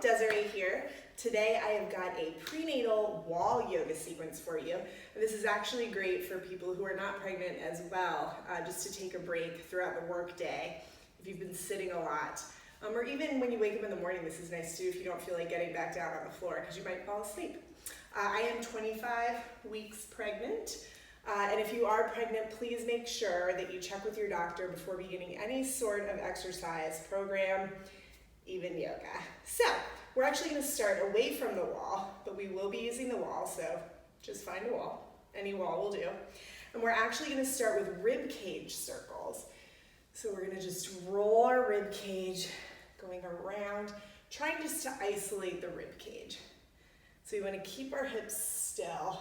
Desiree here. Today I have got a prenatal wall yoga sequence for you. This is actually great for people who are not pregnant as well, just to take a break throughout the work day if you've been sitting a lot. Or even when you wake up in the morning, this is nice too if you don't feel like getting back down on the floor because you might fall asleep. I am 25 weeks pregnant. And if you are pregnant, please make sure that you check with your doctor before beginning any sort of exercise program, even yoga. So we're actually going to start away from the wall, but we will be using the wall, so just find a wall. Any wall will do. And we're actually going to start with rib cage circles. So we're going to just roll our rib cage going around, trying just to isolate the rib cage. So we want to keep our hips still.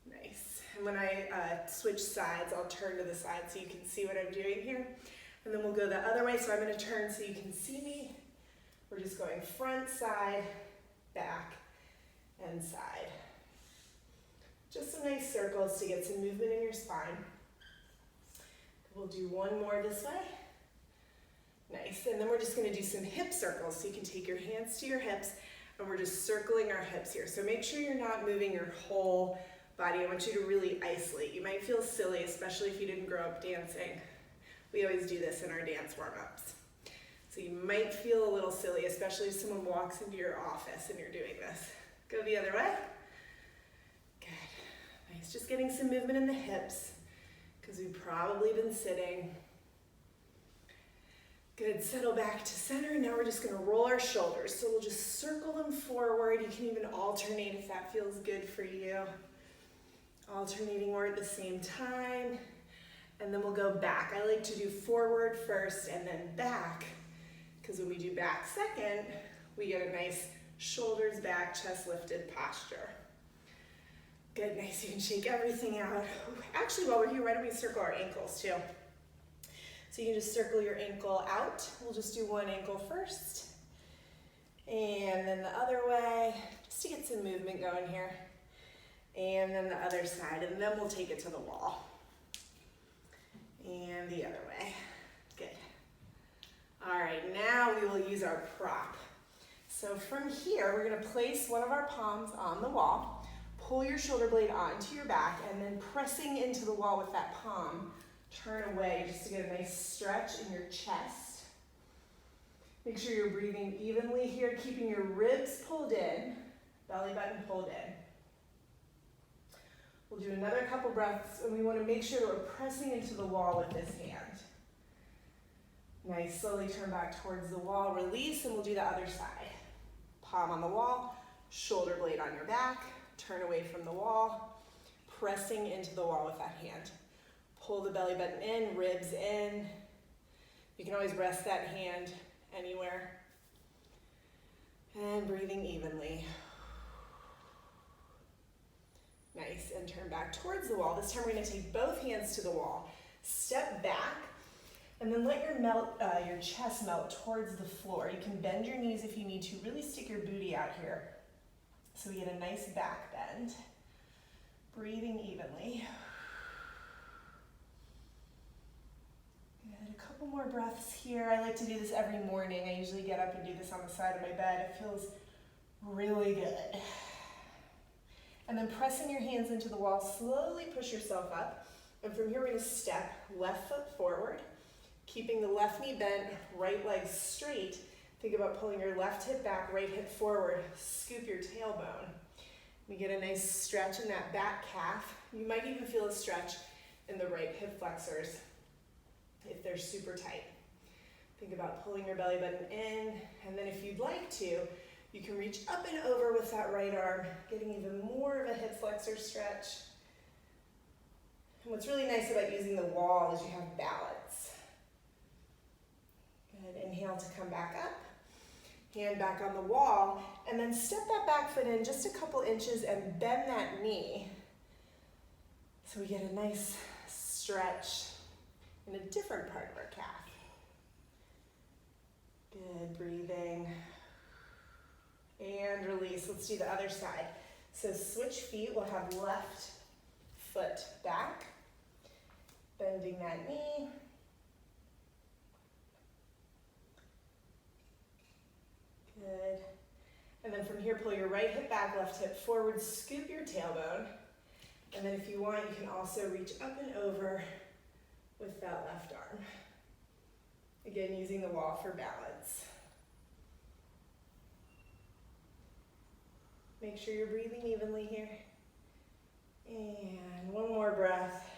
Nice. And when I switch sides, I'll turn to the side so you can see what I'm doing here. And then we'll go the other way. So I'm going to turn so you can see me. We're just going front, side, back, and side. Just some nice circles to get some movement in your spine. We'll do one more this way. Nice. And then we're just going to do some hip circles. So you can take your hands to your hips, and we're just circling our hips here. So make sure you're not moving your whole body. I want you to really isolate. You might feel silly, especially if you didn't grow up dancing. We always do this in our dance warm-ups. So you might feel a little silly, especially if someone walks into your office and you're doing this. Go the other way. Good. Nice. Just getting some movement in the hips because we've probably been sitting. Good. Settle back to center. Now we're just going to roll our shoulders. So we'll just circle them forward. You can even alternate if that feels good for you. Alternating more at the same time. And then we'll go back. I like to do forward first and then back, because when we do back second, we get a nice shoulders back, chest lifted posture. Good, nice. You can shake everything out. Actually, while we're here, why don't we circle our ankles too? So you can just circle your ankle out. We'll just do one ankle first. And then the other way, just to get some movement going here. And then the other side, and then we'll take it to the wall. And the other way. Good. All right, now we will use our prop. So from here, we're going to place one of our palms on the wall, pull your shoulder blade onto your back, and then pressing into the wall with that palm, turn away just to get a nice stretch in your chest. Make sure you're breathing evenly here, keeping your ribs pulled in, belly button pulled in. We'll do another couple breaths, and we want to make sure that we're pressing into the wall with this hand. Nice, slowly turn back towards the wall, release, and we'll do the other side. Palm on the wall, shoulder blade on your back, turn away from the wall, pressing into the wall with that hand. Pull the belly button in, ribs in. You can always rest that hand anywhere. And breathing evenly. Nice, and turn back towards the wall. This time we're going to take both hands to the wall. Step back, and then let your chest melt towards the floor. You can bend your knees if you need to. Really stick your booty out here so we get a nice back bend. Breathing evenly. Good, a couple more breaths here. I like to do this every morning. I usually get up and do this on the side of my bed. It feels really good. And then pressing your hands into the wall, slowly push yourself up. And from here, we're going to step left foot forward, keeping the left knee bent, right leg straight. Think about pulling your left hip back, right hip forward. Scoop your tailbone. We get a nice stretch in that back calf. You might even feel a stretch in the right hip flexors if they're super tight. Think about pulling your belly button in, and then if you'd like to, you can reach up and over with that right arm, getting even more of a hip flexor stretch. And what's really nice about using the wall is you have balance. Good, inhale to come back up, hand back on the wall, and then step that back foot in just a couple inches and bend that knee. So we get a nice stretch in a different part of our calf. Good, breathing. And release. Let's do the other side. So switch feet. We'll have left foot back, bending that knee. Good. And then from here, pull your right hip back, left hip forward, scoop your tailbone. And then if you want, you can also reach up and over with that left arm. Again, using the wall for balance. Make sure you're breathing evenly here. And one more breath.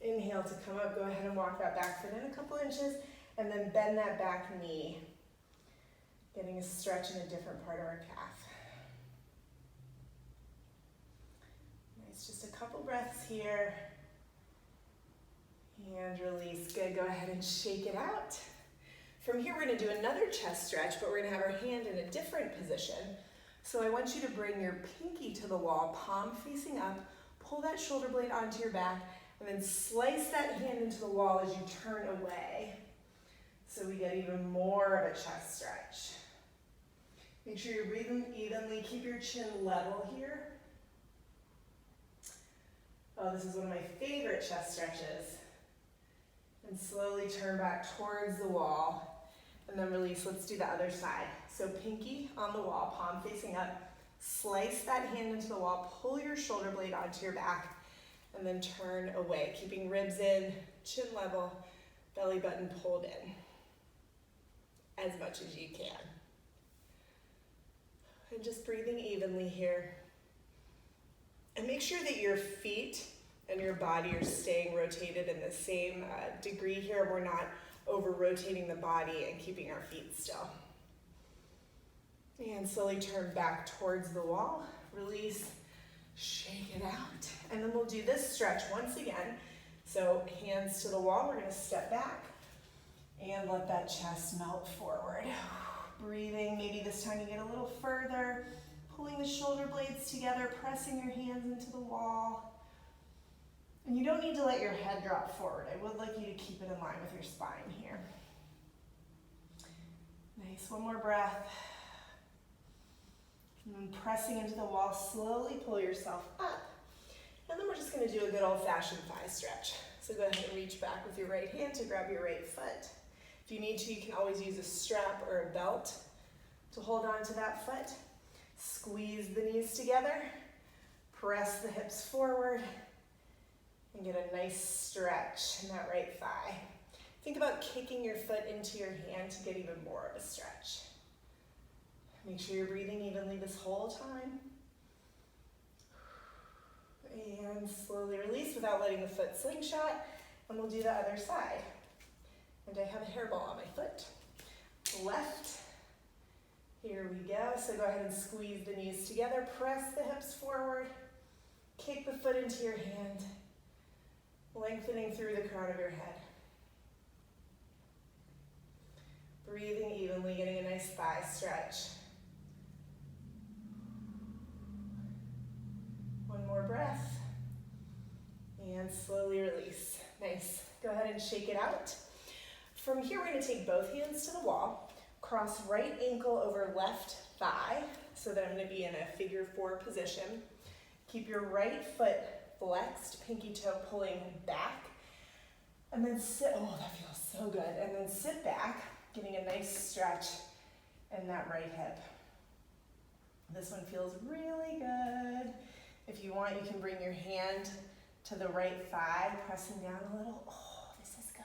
Inhale to come up. Go ahead and walk that back foot in a couple inches, and then bend that back knee. Getting a stretch in a different part of our calf. Nice, just a couple breaths here. And release, good, go ahead and shake it out. From here, we're gonna do another chest stretch, but we're gonna have our hand in a different position. So I want you to bring your pinky to the wall, palm facing up, pull that shoulder blade onto your back, and then slice that hand into the wall as you turn away. So we get even more of a chest stretch. Make sure you're breathing evenly, keep your chin level here. Oh, this is one of my favorite chest stretches. And slowly turn back towards the wall, and then release. Let's do the other side. So pinky on the wall, palm facing up, slice that hand into the wall, pull your shoulder blade onto your back, and then turn away, keeping ribs in, chin level, belly button pulled in as much as you can. And just breathing evenly here. And make sure that your feet and your body are staying rotated in the same degree here. We're not over rotating the body and keeping our feet still. And slowly turn back towards the wall. Release, shake it out. And then we'll do this stretch once again. So hands to the wall, we're gonna step back and let that chest melt forward. Breathing, maybe this time you get a little further, pulling the shoulder blades together, pressing your hands into the wall. And you don't need to let your head drop forward. I would like you to keep it in line with your spine here. Nice, one more breath. And then pressing into the wall, slowly pull yourself up. And then we're just gonna do a good old-fashioned thigh stretch. So go ahead and reach back with your right hand to grab your right foot. If you need to, you can always use a strap or a belt to hold on to that foot. Squeeze the knees together, press the hips forward, and get a nice stretch in that right thigh. Think about kicking your foot into your hand to get even more of a stretch. Make sure you're breathing evenly this whole time. And slowly release without letting the foot slingshot, and we'll do the other side. And I have a hairball on my foot. Left. Here we go. So go ahead and squeeze the knees together, press the hips forward, kick the foot into your hand, lengthening through the crown of your head. Breathing evenly, getting a nice thigh stretch. One more breath. And slowly release. Nice. Go ahead and shake it out. From here, we're going to take both hands to the wall, cross right ankle over left thigh, so that I'm going to be in a figure 4 position. Keep your right foot flexed, pinky toe pulling back, and then sit. Oh, that feels so good. And then sit back, getting a nice stretch in that right hip. This one feels really good. If you want, you can bring your hand to the right thigh, pressing down a little. Oh, this is good.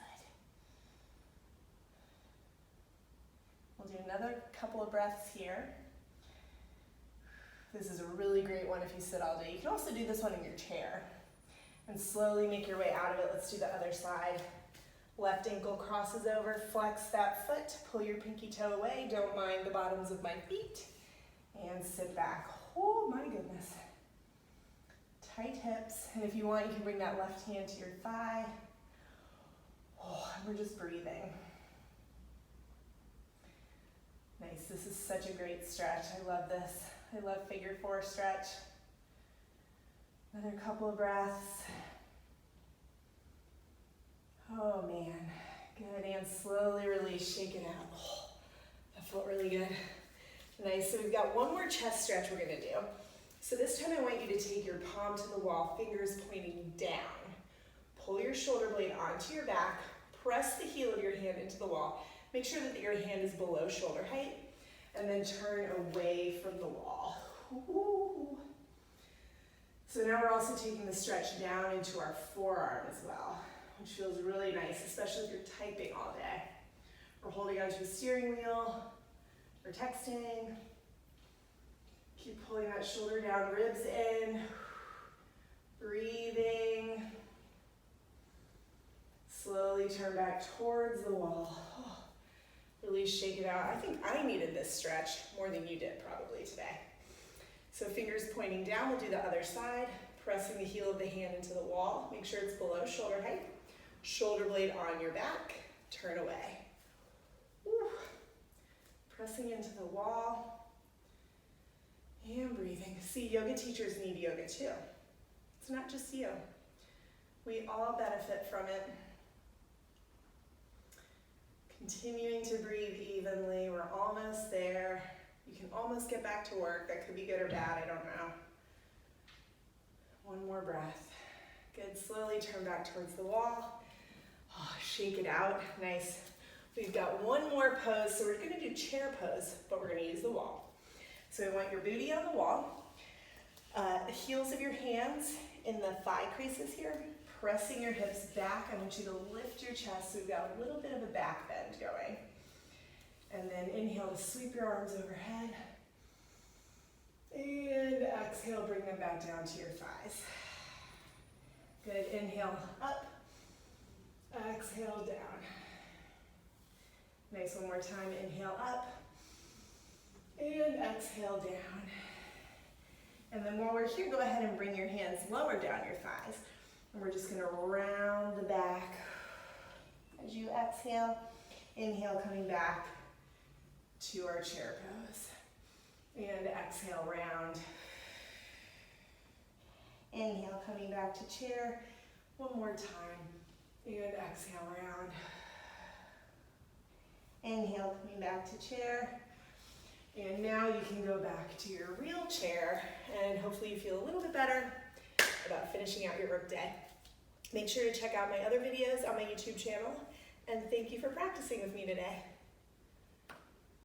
We'll do another couple of breaths here. This is a really great one if you sit all day. You can also do this one in your chair and slowly make your way out of it. Let's do the other side. Left ankle crosses over, flex that foot, pull your pinky toe away. Don't mind the bottoms of my feet. And sit back. Oh my goodness. Tight hips. And if you want, you can bring that left hand to your thigh. Oh, and we're just breathing. Nice, this is such a great stretch. I love this. I love figure 4 stretch. Another couple of breaths. Oh man, good, and slowly release, shake it out. Oh, that felt really good. Nice, so we've got one more chest stretch we're gonna do. So this time I want you to take your palm to the wall, fingers pointing down. Pull your shoulder blade onto your back, press the heel of your hand into the wall. Make sure that your hand is below shoulder height. and then turn away from the wall. Ooh. So now we're also taking the stretch down into our forearm as well, which feels really nice, especially if you're typing all day. We're holding onto a steering wheel, we're texting. Keep pulling that shoulder down, ribs in, breathing. Slowly turn back towards the wall. Really shake it out. I think I needed this stretch more than you did probably today. So fingers pointing down, we'll do the other side, pressing the heel of the hand into the wall. Make sure it's below shoulder height. Shoulder blade on your back, turn away. Woo. Pressing into the wall and breathing. See, yoga teachers need yoga too. It's not just you. We all benefit from it. Continuing to breathe evenly. We're almost there. You can almost get back to work. That could be good or bad, I don't know. One more breath. Good, slowly turn back towards the wall. Oh, shake it out, nice. We've got one more pose, so we're gonna do chair pose, but we're gonna use the wall. So we want your booty on the wall, the heels of your hands in the thigh creases here, pressing your hips back. I want you to lift your chest so we've got a little bit of a back bend going. And then inhale to sweep your arms overhead. And exhale, bring them back down to your thighs. Good, inhale up, exhale down. Nice, one more time, inhale up, and exhale down. And then while we're here, go ahead and bring your hands lower down your thighs. And we're just gonna round the back. As you exhale, inhale, coming back to our chair pose. And exhale, round. Inhale, coming back to chair. One more time. And exhale, round. Inhale, coming back to chair. And now you can go back to your real chair, and hopefully you feel a little bit better about finishing out your work day. Make sure to check out my other videos on my YouTube channel, and thank you for practicing with me today.